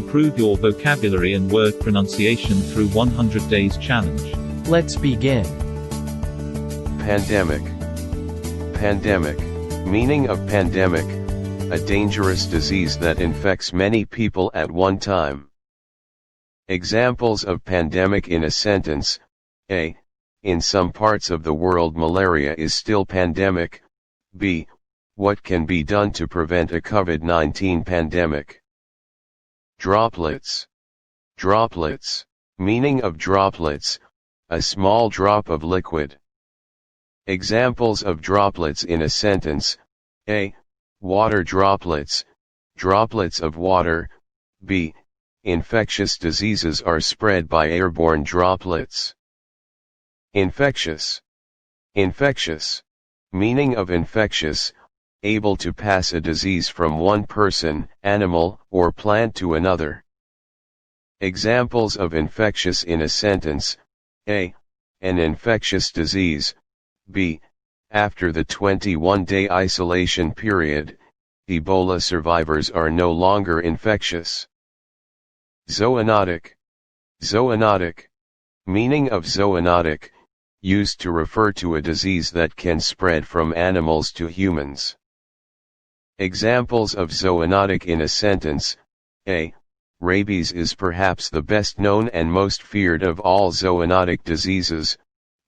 Improve your vocabulary and word pronunciation through 100 Days Challenge. Let's begin. Pandemic. Pandemic. Meaning of pandemic: a dangerous disease that infects many people at one time. Examples of pandemic in a sentence: A. In some parts of the world malaria is still pandemic. B. What can be done to prevent a COVID-19 pandemic? Droplets. Droplets. Meaning of droplets: a small drop of liquid. Examples of droplets in a sentence: A. Water droplets, droplets of water. B. Infectious diseases are spread by airborne droplets. Infectious. Infectious. Meaning of infectious: able to pass a disease from one person, animal, or plant to another. Examples of infectious in a sentence: A. An infectious disease. B. After the 21-day isolation period, Ebola survivors are no longer infectious. Zoonotic. Zoonotic. Meaning of zoonotic: used to refer to a disease that can spread from animals to humans. Examples of zoonotic in a sentence: A. Rabies is perhaps the best known and most feared of all zoonotic diseases.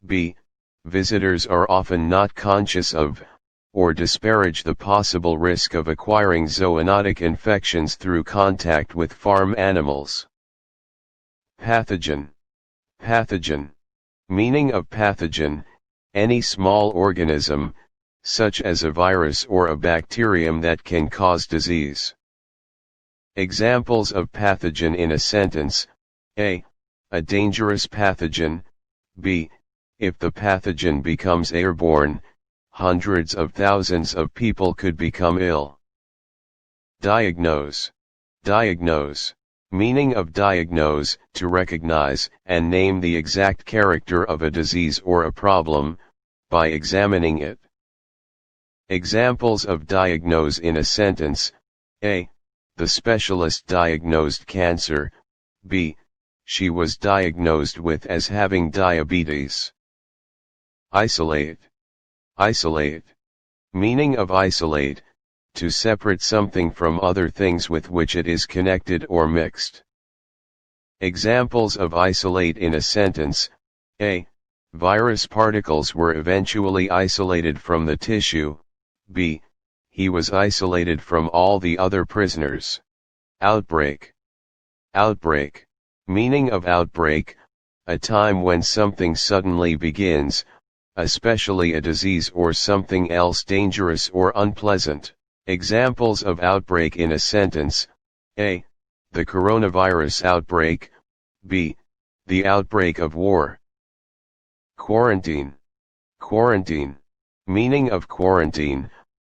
B. Visitors are often not conscious of, or disparage the possible risk of acquiring zoonotic infections through contact with farm animals. Pathogen. Pathogen. Meaning of pathogen: any small organism, such as a virus or a bacterium that can cause disease. Examples of pathogen in a sentence: A. A dangerous pathogen. B. If the pathogen becomes airborne, hundreds of thousands of people could become ill. Diagnose. Diagnose. Meaning of diagnose: to recognize and name the exact character of a disease or a problem, by examining it. Examples of diagnose in a sentence: A. The specialist diagnosed cancer. B. She was diagnosed with as having diabetes. Isolate. Isolate. Meaning of isolate: to separate something from other things with which it is connected or mixed. Examples of isolate in a sentence: A. Virus particles were eventually isolated from the tissue. B. He was isolated from all the other prisoners. Outbreak. Outbreak. Meaning of outbreak: a time when something suddenly begins, especially a disease or something else dangerous or unpleasant. Examples of outbreak in a sentence: A. The coronavirus outbreak. B. The outbreak of war. Quarantine. Quarantine. Meaning of quarantine: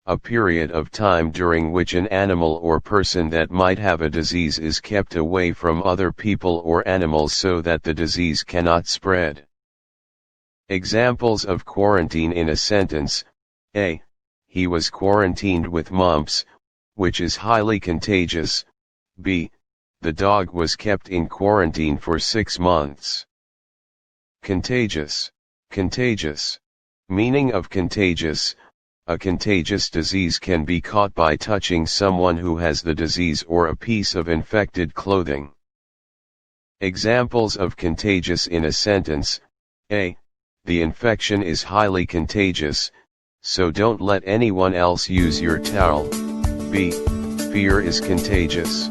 a period of time during which an animal or person that might have a disease is kept away from other people or animals so that the disease cannot spread. Examples of quarantine in a sentence: A. He was quarantined with mumps, which is highly contagious. B. The dog was kept in quarantine for 6 months. Contagious. Contagious. Meaning of contagious: a contagious disease can be caught by touching someone who has the disease or a piece of infected clothing. Examples of contagious in a sentence: A. The infection is highly contagious, so don't let anyone else use your towel. B. Fear is contagious.